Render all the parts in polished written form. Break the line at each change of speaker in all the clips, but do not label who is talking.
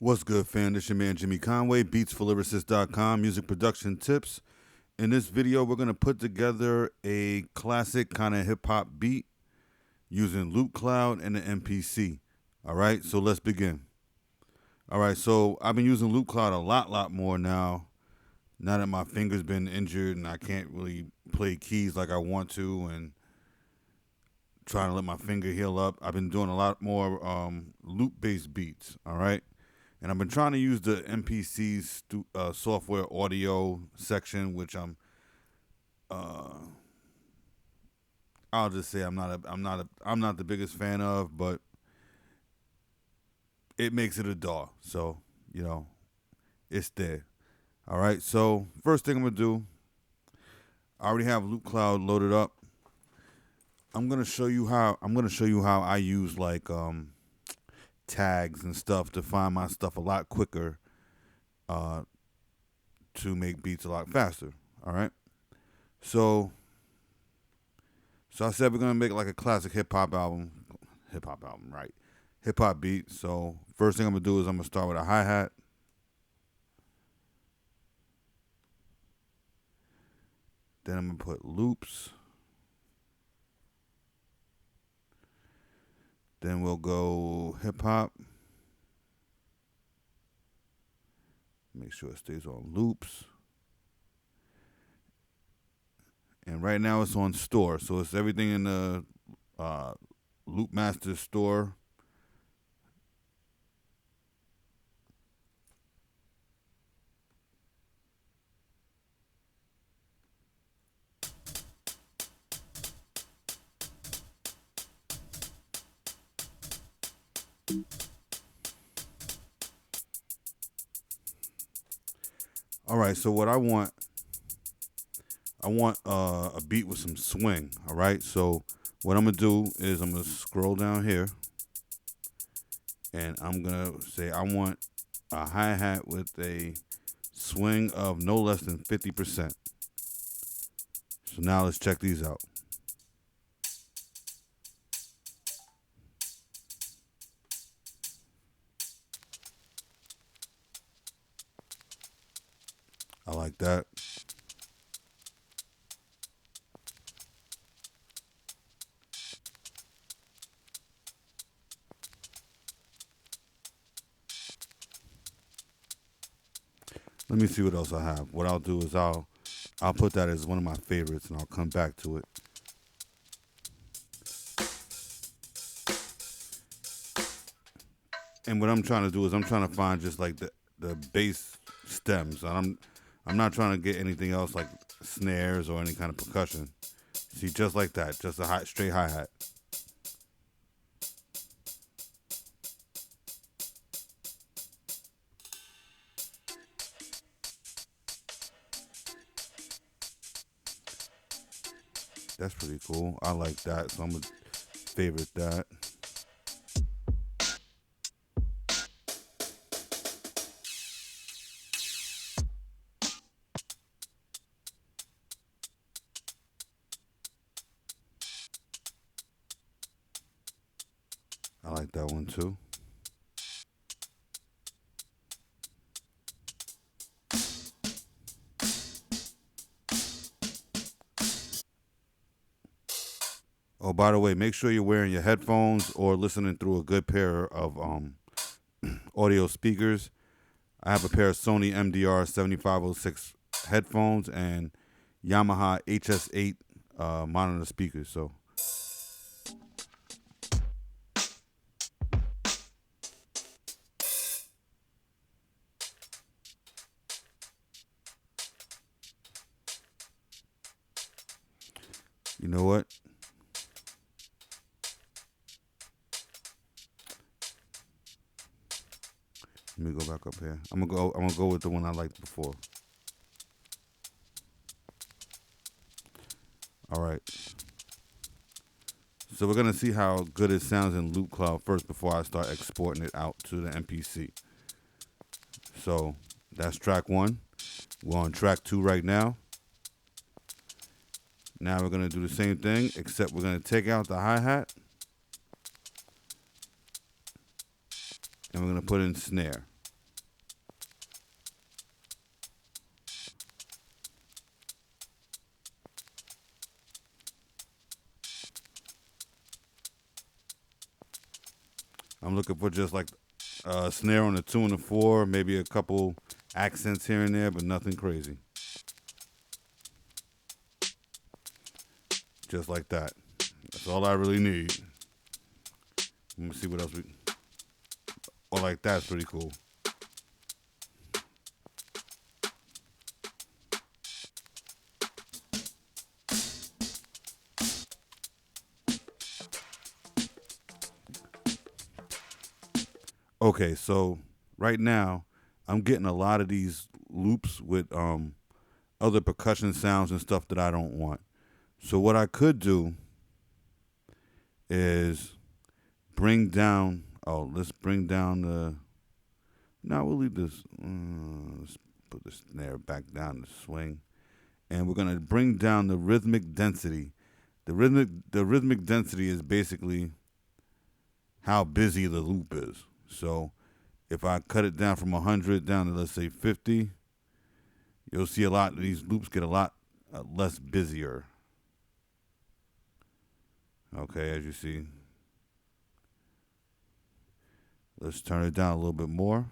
What's good, fam? This your man Jimmy Conway, beatsforlyricists.com, music production tips. In this video, we're going to put together a classic kind of hip-hop beat using Loopcloud and the MPC. All right, so let's begin. All right, so I've been using Loopcloud a lot more now that my finger's been injured and I can't really play keys like I want to and trying to let my finger heal up. I've been doing a lot more loop-based beats, all right? And I've been trying to use the MPC software audio section, which I'll just say I'm not the biggest fan of, but it makes it a DAW. So, you know, it's there. All right. So first thing I'm gonna do, I already have Loopcloud loaded up. I'm gonna show you how I use like tags and stuff to find my stuff a lot quicker, to make beats a lot faster. All right. So I said we're gonna make like a classic hip hop album, right? Hip hop beat. So first thing I'm gonna do is I'm gonna start with a hi-hat. Then I'm gonna put loops. Then we'll go hip hop. Make sure it stays on loops. And right now it's on store. So it's everything in the Loopmaster store. All right, so what I want a beat with some swing. All right, so what I'm gonna do is I'm gonna scroll down here, and I'm gonna say I want a hi-hat with a swing of no less than 50%. So now let's check these out. I like that. Let me see what else I have. What I'll do is I'll put that as one of my favorites and I'll come back to it. And what I'm trying to do is I'm trying to find just like the bass stems. I'm not trying to get anything else like snares or any kind of percussion. See, just like that, just a straight hi-hat. That's pretty cool. I like that, so I'm gonna favorite that. I like that one too. Oh, by the way, make sure you're wearing your headphones or listening through a good pair of audio speakers. I have a pair of Sony MDR 7506 headphones and Yamaha HS8 monitor speakers. So you know what? Let me go back up here. I'm gonna go with the one I liked before. All right. So we're gonna see how good it sounds in Loopcloud first before I start exporting it out to the MPC. So that's track 1. We're on track 2 right now. Now we're gonna do the same thing, except we're gonna take out the hi-hat and we're gonna put in snare. I'm looking for just like a snare on the 2 and the 4, maybe a couple accents here and there, but nothing crazy. Just like that. That's all I really need. Let me see what else we... Oh, like that's pretty cool. Okay, so right now I'm getting a lot of these loops with other percussion sounds and stuff that I don't want. So what I could do is bring down, let's bring down the, no, we'll leave this, let's put the snare back down the swing. And we're going to bring down the rhythmic density. The rhythmic density is basically how busy the loop is. So if I cut it down from 100 down to, let's say, 50, you'll see a lot of these loops get a lot less busier. Okay, as you see. Let's turn it down a little bit more.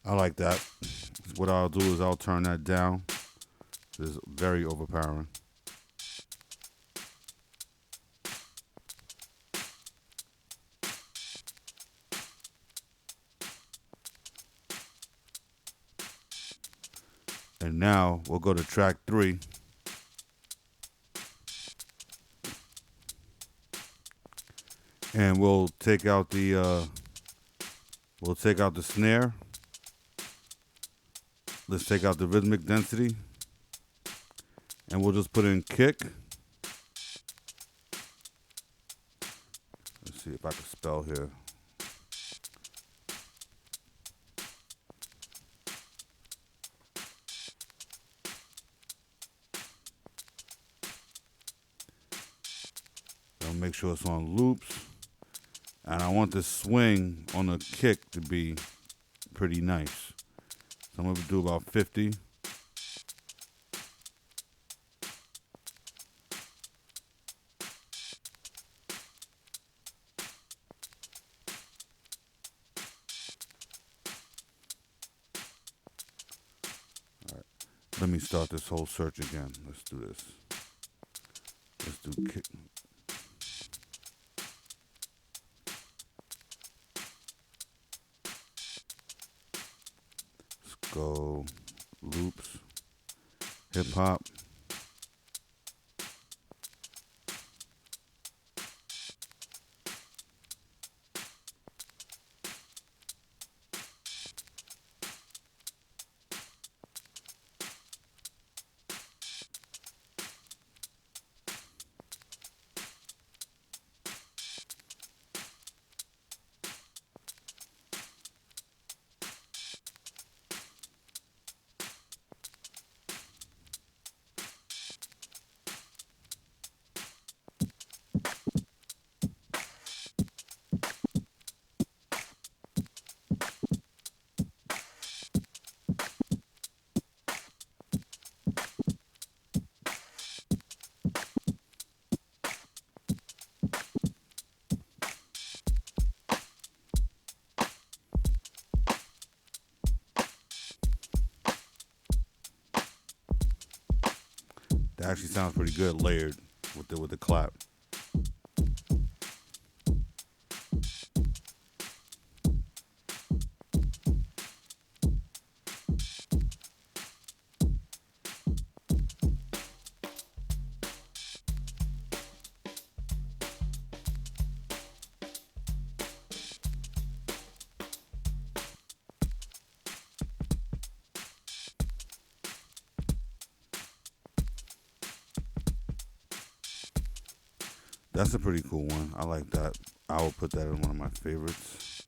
I like that. What I'll do is I'll turn that down. It's very overpowering. And now we'll go to track 3. And we'll take out the snare. Let's take out the rhythmic density. And we'll just put in kick. Let's see if I can spell here. I'll make sure it's on loops. And I want the swing on the kick to be pretty nice. So I'm going to do about 50. All right. Let me start this whole search again. Let's do this. Let's do kick. Go loops, hip hop. That actually sounds pretty good layered with the clap. That's a pretty cool one. I like that. I will put that in one of my favorites.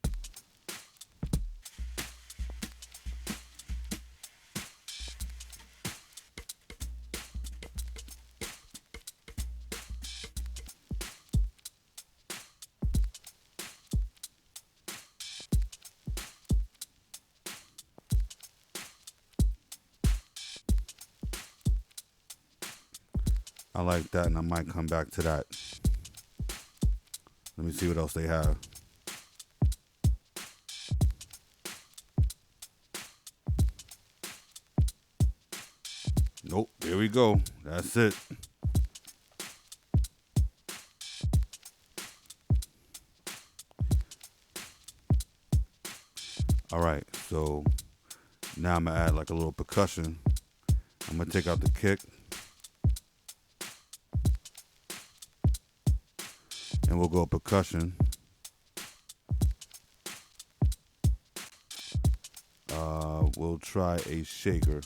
I like that, and I might come back to that. Let me see what else they have. Nope, there we go. That's it. All right, so now I'm gonna add like a little percussion. I'm gonna take out the kick. And we'll go percussion. We'll try a shaker.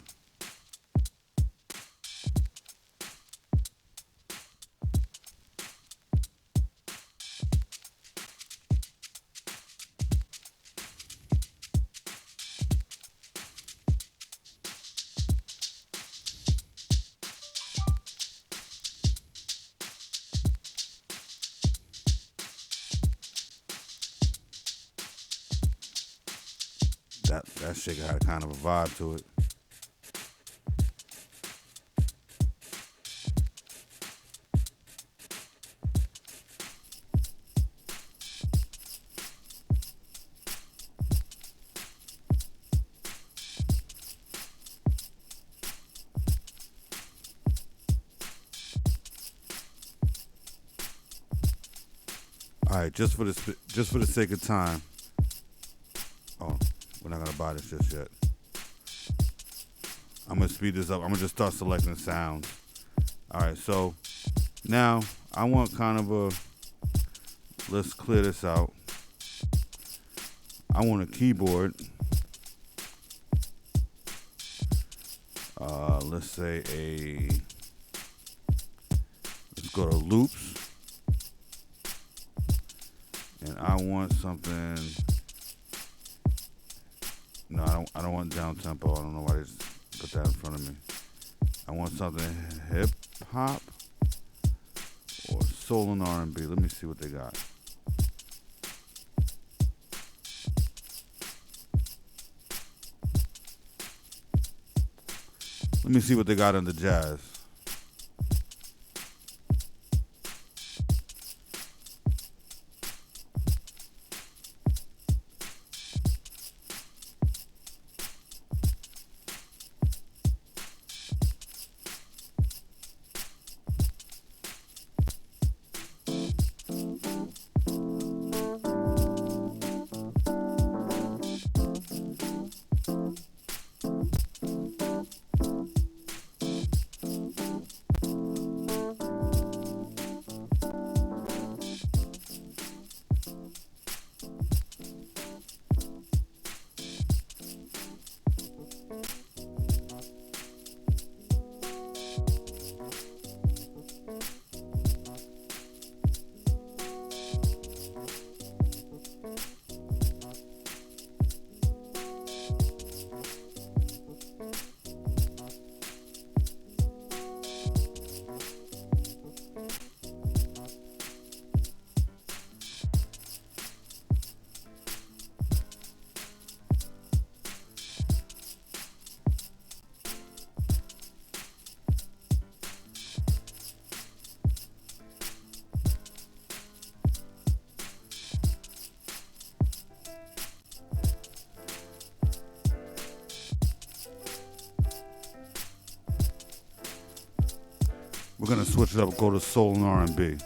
That shaker had kind of a vibe to it. All right, just for the sake of time. Oh, we're not gonna buy this just yet. I'm gonna speed this up. I'm gonna just start selecting sounds. All right, so now I want kind of a. Let's clear this out. I want a keyboard. Let's say let's go to loops. And I want something. No, I don't want down tempo. I don't know why they just put that in front of me. I want something hip hop or soul and R&B. Let me see what they got. Let me see what they got in the jazz. We're gonna switch it up, go to soul and R&B.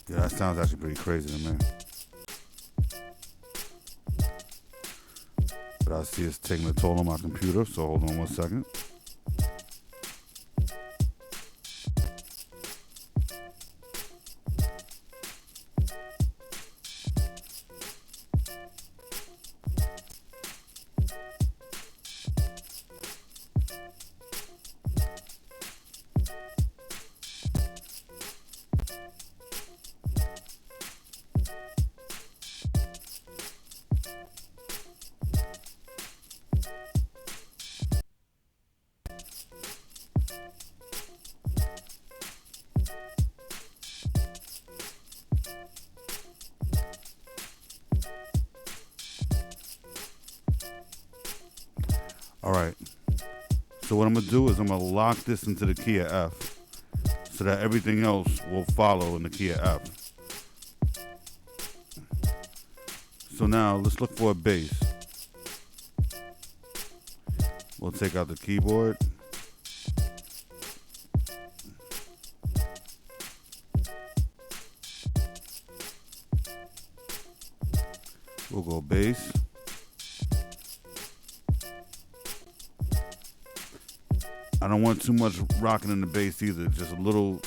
Yeah, that sounds actually pretty crazy to me. But see it's taking a toll on my computer, so hold on one second. All right, so what I'm gonna do is I'm gonna lock this into the key of F so that everything else will follow in the key of F. So now let's look for a bass. We'll take out the keyboard. We'll go bass. I don't want too much rocking in the bass either. Just a little,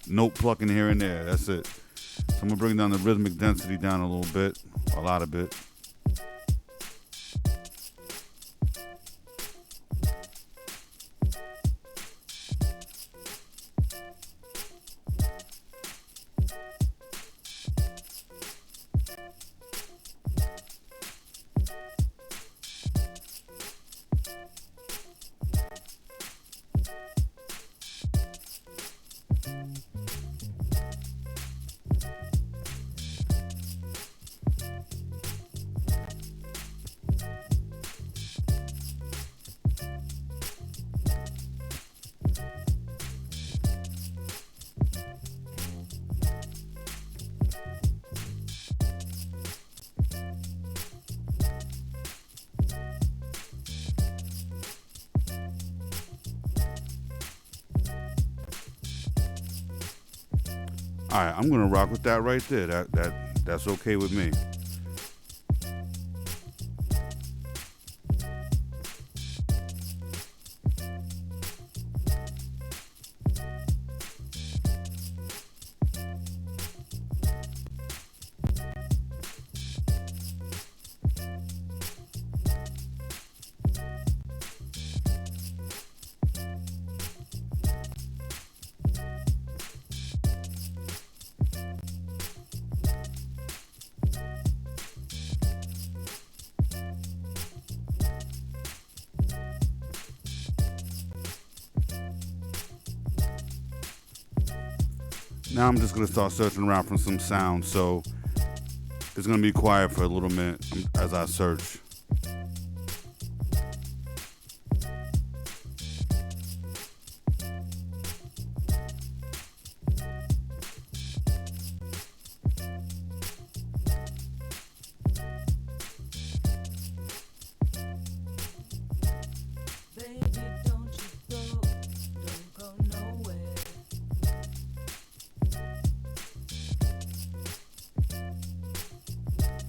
note plucking here and there. That's it. So I'm gonna bring down the rhythmic density down a little bit, a lot of bit. All right, I'm gonna rock with that right there. That's okay with me. Now I'm just gonna start searching around for some sound, so it's gonna be quiet for a little minute as I search.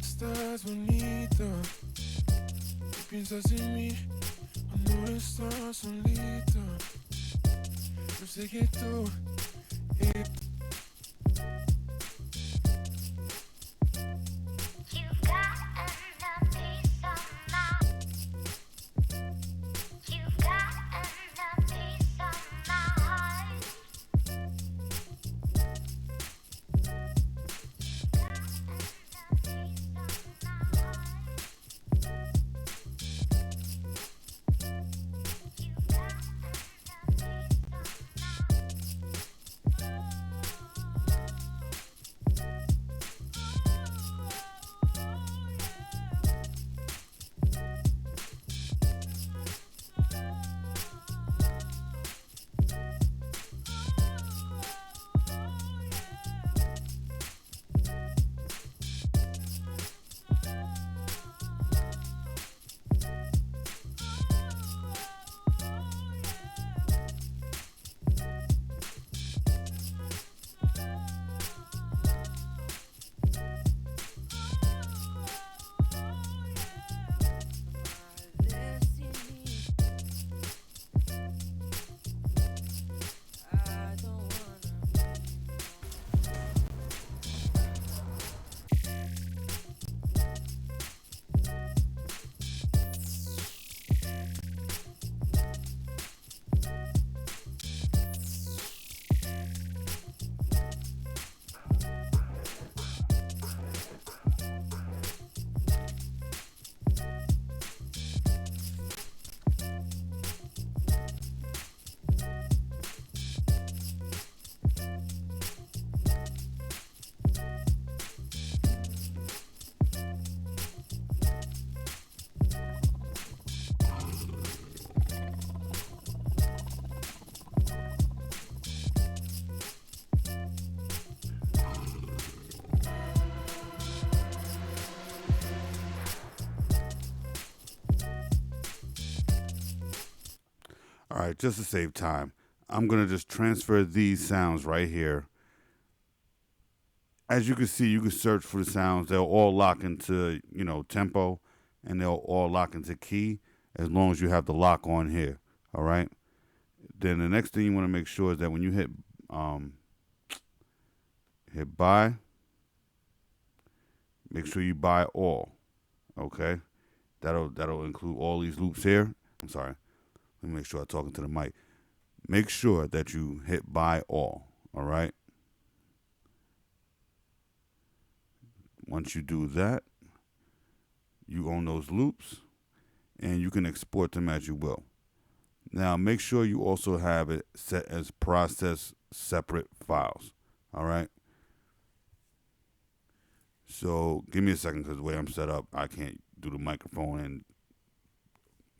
Estás bonita, ¿qué piensas en mí cuando estás solita? Yo sé que tú
All right, just to save time, I'm going to just transfer these sounds right here. As you can see, you can search for the sounds. They'll all lock into, tempo, and they'll all lock into key as long as you have the lock on here. All right. Then the next thing you want to make sure is that when you hit buy, make sure you buy all. Okay. That'll include all these loops here. I'm sorry. Let me make sure I'm talking to the mic. Make sure that you hit buy all. All right. Once you do that, you own those loops, and you can export them as you will. Now, make sure you also have it set as process separate files. All right. So give me a second, because the way I'm set up, I can't do the microphone and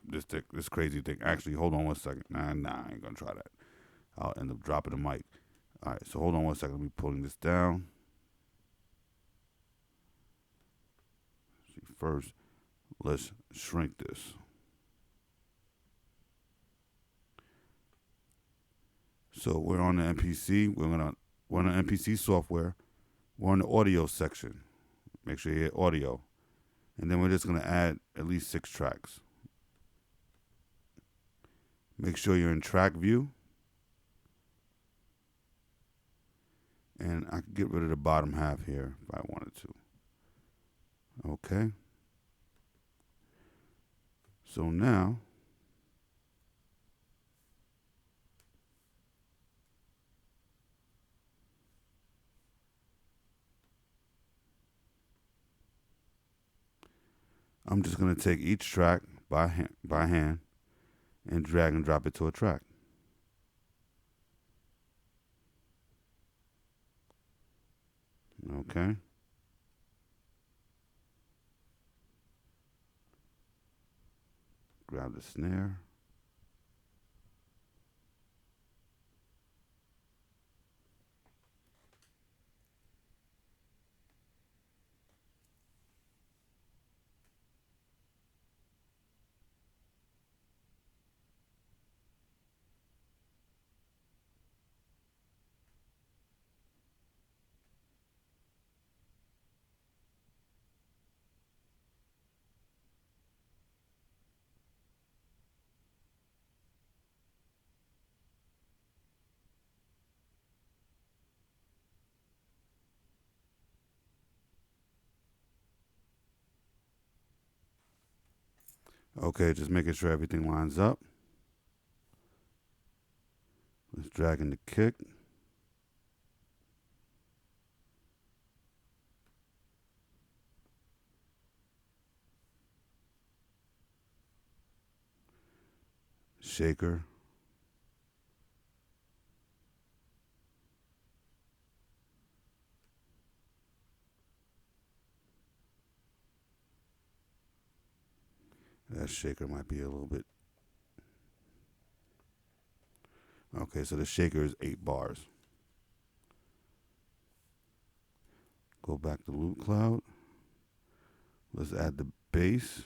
this crazy thing. Actually, hold on one second. Nah, I ain't gonna try that. I'll end up dropping the mic. All right, so hold on one second. Let me pulling this down. See, first, let's shrink this. So we're on the MPC. We're on the MPC software. We're on the audio section. Make sure you hit audio. And then we're just going to add at least 6 tracks. Make sure you're in track view. And I can get rid of the bottom half here if I wanted to. Okay. So now, I'm just going to take each track by hand and drag and drop it to a track. Okay. Grab the snare. Okay, just making sure everything lines up. Let's drag in the kick. Shaker. That shaker might be a little bit. Okay, so the shaker is 8 bars. Go back to Loopcloud. Let's add the bass.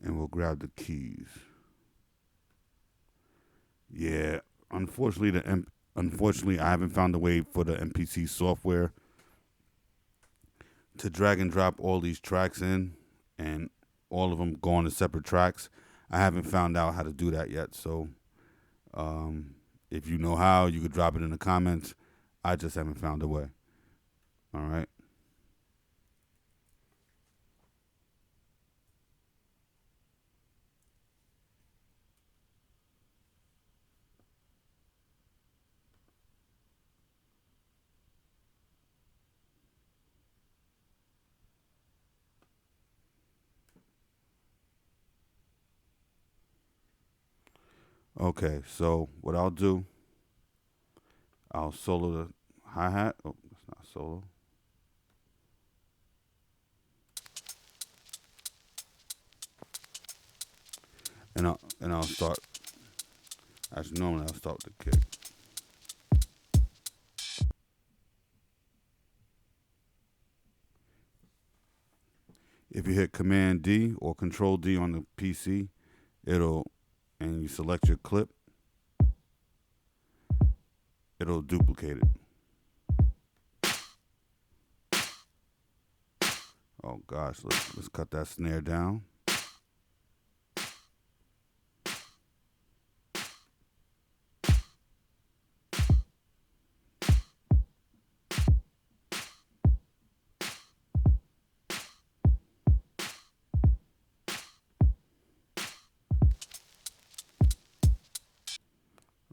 And we'll grab the keys. Yeah, unfortunately, I haven't found a way for the MPC software to drag and drop all these tracks in, and all of them go on to separate tracks. I haven't found out how to do that yet. So, if you know how, you could drop it in the comments. I just haven't found a way. All right. Okay, so what I'll do, I'll solo the hi-hat. Oh, it's not solo. And I'll start Actually, normally I'll start with the kick. If you hit Command D or Control D on the PC, and you select your clip, it'll duplicate it. Oh gosh, let's cut that snare down.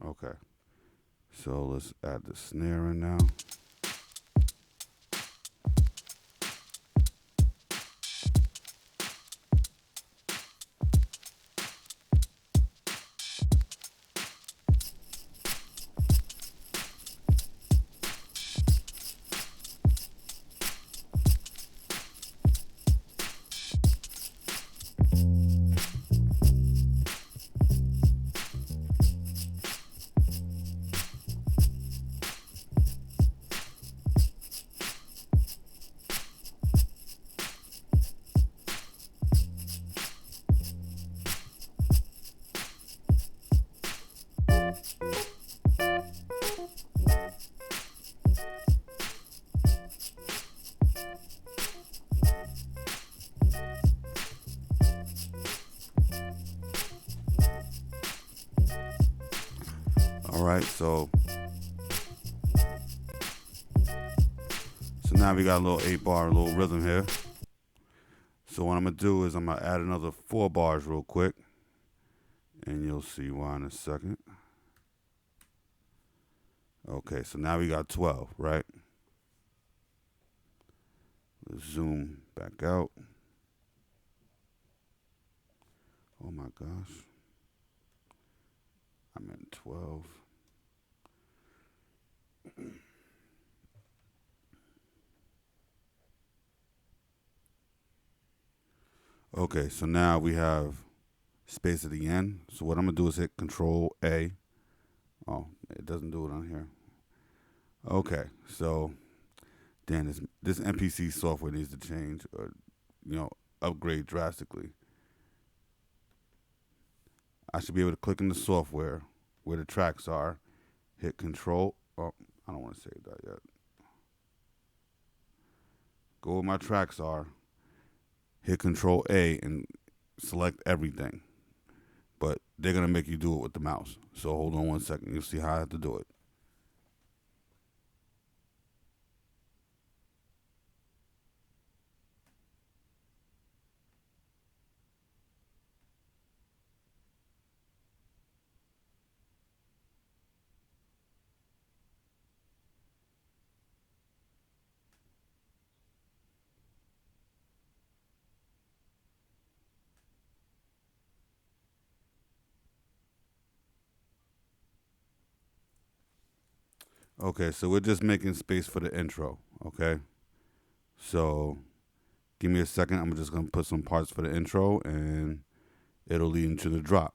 Okay, so let's add the snare in now. All right, so now we got a little 8-bar, a little rhythm here. So what I'm gonna do is I'm gonna add another 4 bars real quick, and you'll see why in a second. Okay, so now we got 12, right? Let's zoom back out. Oh my gosh. I'm at 12. Okay, so now we have space at the end. So what I'm gonna do is hit Control A. Oh, it doesn't do it on here. Okay, so Dan, this MPC software needs to change or upgrade drastically. I should be able to click in the software where the tracks are, hit Control. Oh, I don't want to save that yet. Go where my tracks are, hit Control A and select everything. But they're going to make you do it with the mouse. So hold on 1 second. You'll see how I have to do it. Okay, so we're just making space for the intro, okay? So give me a second. I'm just going to put some parts for the intro, and it'll lead into the drop.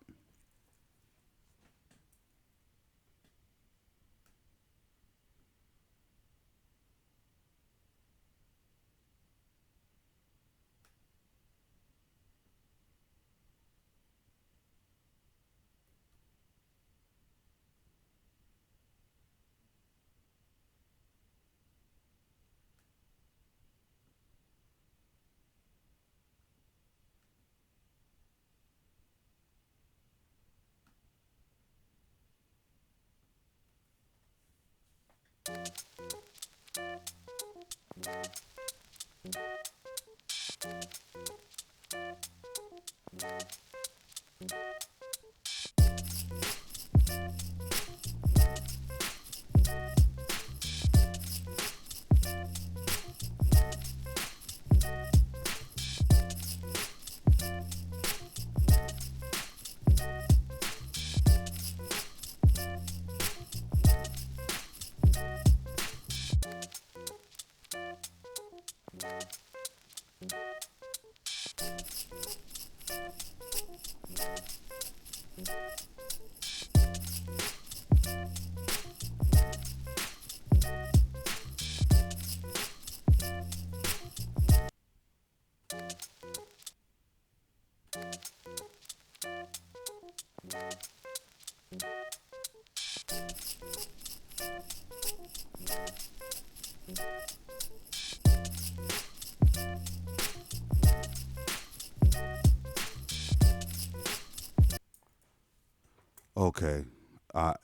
Okay.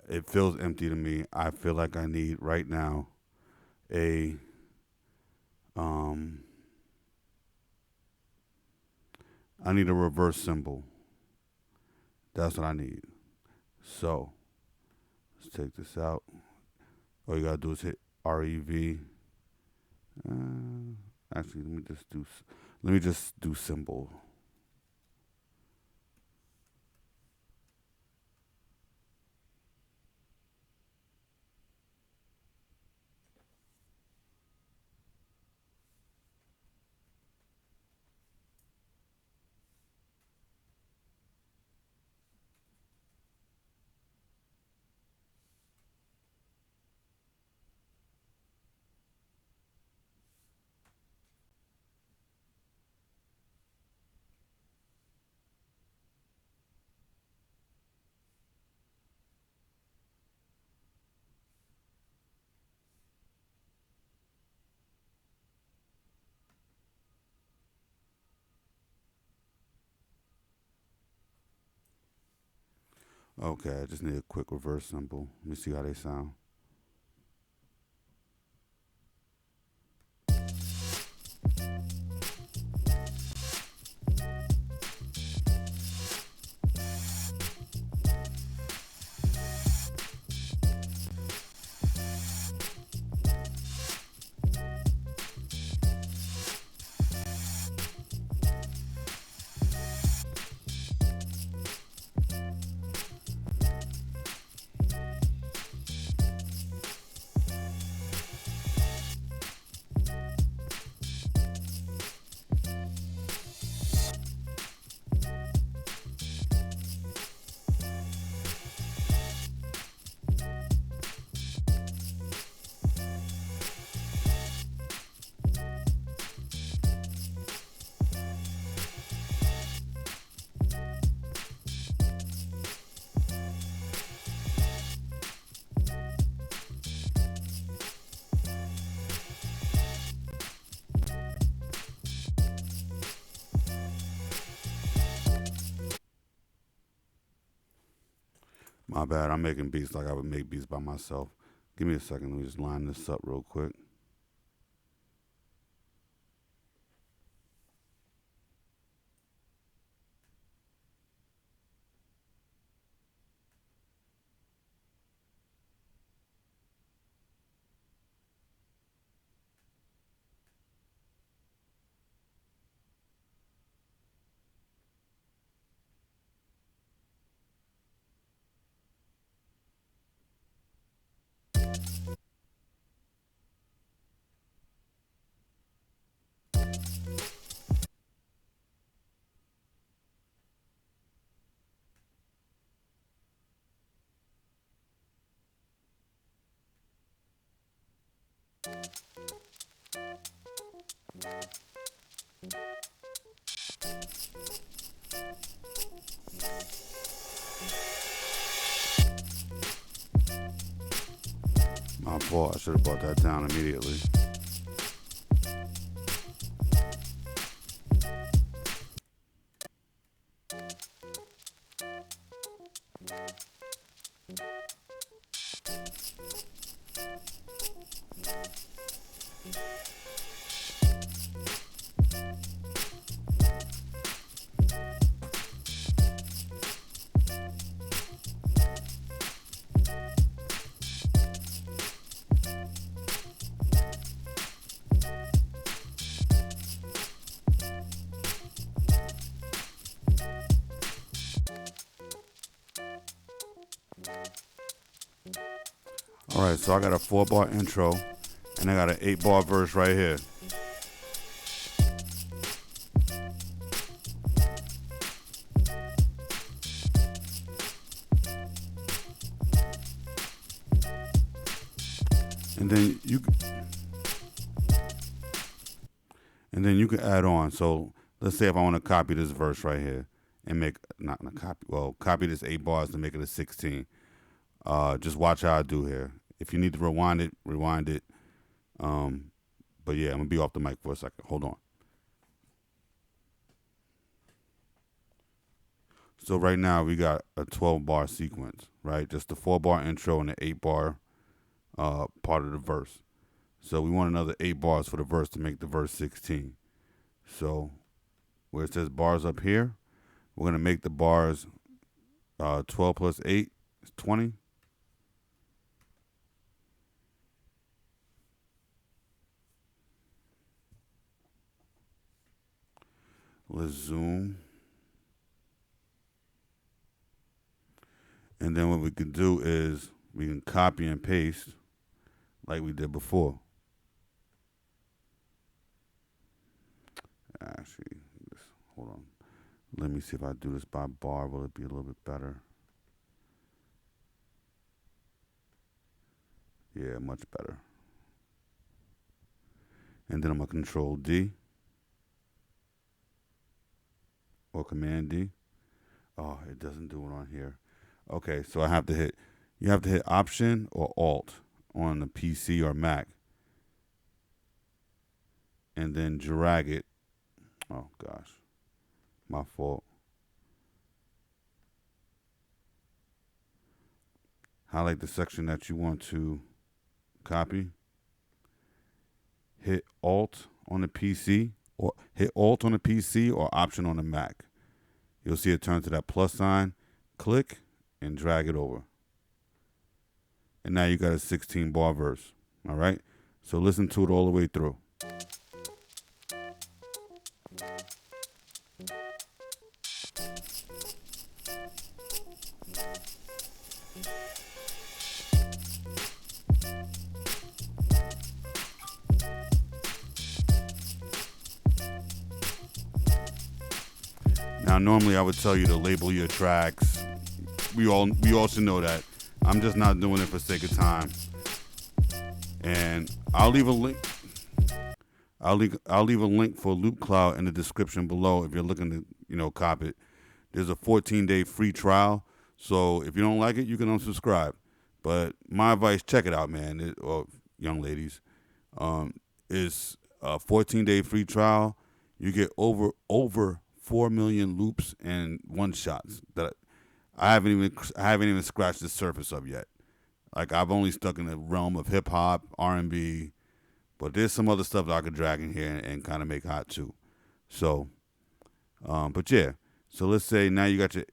It feels empty to me. I feel like I need right now a um I need a reverse symbol. That's what I need. So let's take this out. All you gotta do is hit REV. Actually, let me just do symbol. Okay, I just need a quick reverse symbol. Let me see how they sound. My bad. I'm making beats like I would make beats by myself. Give me a second. Let me just line this up real quick. My fault. I should have brought that down immediately. All right, so I got a 4-bar intro, and I got an 8-bar verse right here. And then you can add on. So let's say if I want to copy this verse right here, and make not a copy. Well, copy this 8 bars to make it a 16. Just watch how I do here. If you need to rewind it, rewind it. But yeah, I'm gonna be off the mic for a second. Hold on. So right now we got a 12 bar sequence, right? Just the 4 bar intro and the 8 bar part of the verse. So we want another 8 bars for the verse to make the verse 16. So where it says bars up here, we're gonna make the bars 12 plus 8 is 20. Let's zoom. And then what we can do is we can copy and paste like we did before. Actually, hold on. Let me see if I do this by bar. Will it be a little bit better? Yeah, much better. And then I'm going to Control D. Or Command D. Oh, it doesn't do it on here. Okay, so you have to hit Option or Alt on the PC or Mac. And then drag it. Oh, gosh. My fault. Highlight the section that you want to copy. Hit Alt on the PC or hit Alt on the PC or Option on the Mac. You'll see it turn to that plus sign. Click and drag it over. And now you got a 16 bar verse. All right? So listen to it all the way through. Now, normally I would tell you to label your tracks. We all should know that. I'm just not doing it for sake of time. And I'll leave a link. I'll leave a link for Loopcloud in the description below if you're looking to, cop it. There's a 14-day free trial. So if you don't like it, you can unsubscribe. But my advice, check it out, man. Or young ladies. It's a 14-day free trial. You get over 4 million loops and one shots that I haven't even scratched the surface of yet. Like, I've only stuck in the realm of hip hop, R&B, but there's some other stuff that I could drag in here and kind of make hot too. So, but yeah. So let's say now you got your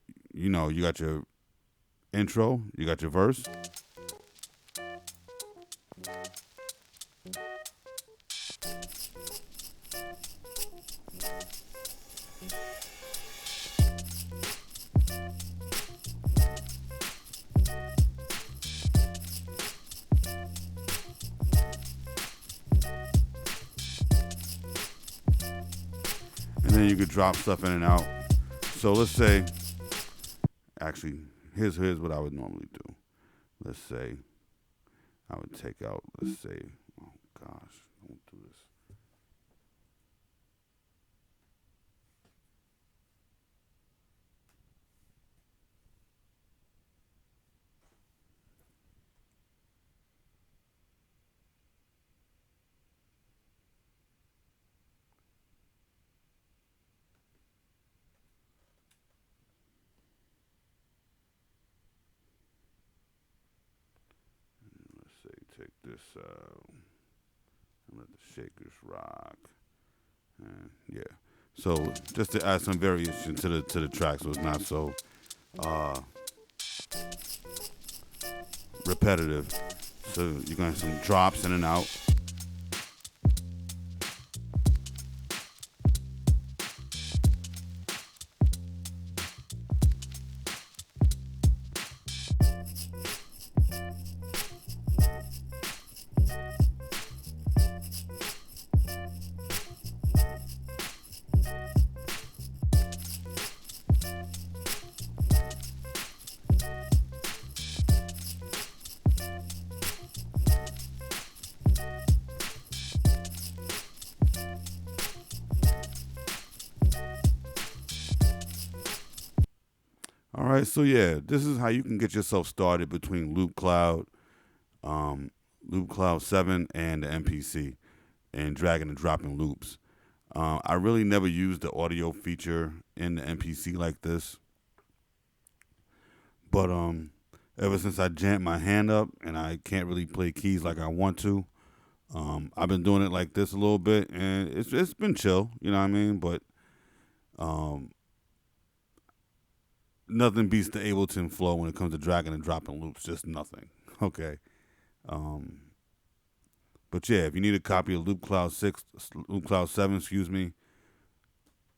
intro, you got your verse. And then you could drop stuff in and out. So let's say, actually, here's what I would normally do. Let's say I would take out, let's say, oh gosh, don't do this. Take this out and let the shakers rock. And yeah. So just to add some variation to the track so it's not so repetitive. So you're gonna have some drops in and out. right, so yeah, this is how you can get yourself started between Loopcloud, Loopcloud 7, and the MPC, and dragging and dropping loops. I really never used the audio feature in the MPC like this, but ever since I jammed my hand up and I can't really play keys like I want to, I've been doing it like this a little bit, and it's been chill, you know what I mean? But nothing beats the Ableton flow when it comes to dragging and dropping loops. Just nothing. Okay. But yeah, if you need a copy of Loopcloud 7, excuse me,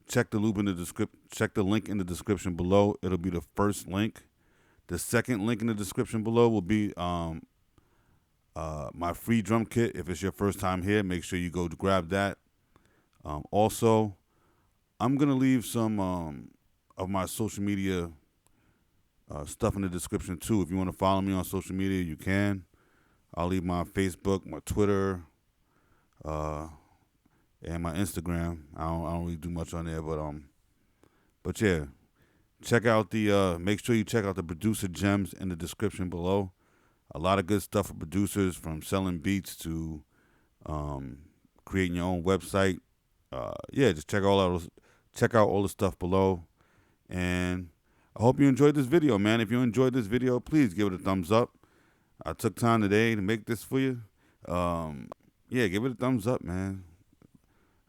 check the link in the description below. It'll be the first link. The second link in the description below will be my free drum kit. If it's your first time here, make sure you go to grab that. Also, I'm gonna leave some of my social media stuff in the description too. If you want to follow me on social media, you can. I'll leave my Facebook, my Twitter, and my Instagram. I don't really do much on there, but yeah, check out make sure you check out the producer gems in the description below. A lot of good stuff for producers, from selling beats to creating your own website. Yeah, just check out all the stuff below. And I hope you enjoyed this video, man. If you enjoyed this video, please give it a thumbs up. I took time today to make this for you. Yeah, give it a thumbs up, man.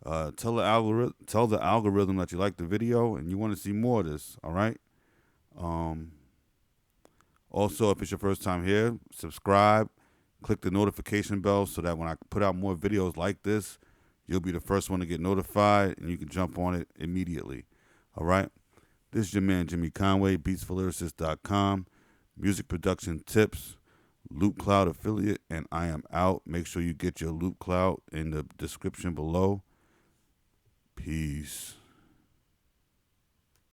Tell the algorithm that you like the video and you want to see more of this. All right. Also, if it's your first time here, subscribe, click the notification bell so that when I put out more videos like this, you'll be the first one to get notified and you can jump on it immediately. All right. This is your man, Jimmy Conway, beatsforlyricists.com, music production tips, Loopcloud affiliate, and I am out. Make sure you get your Loopcloud in the description below. Peace.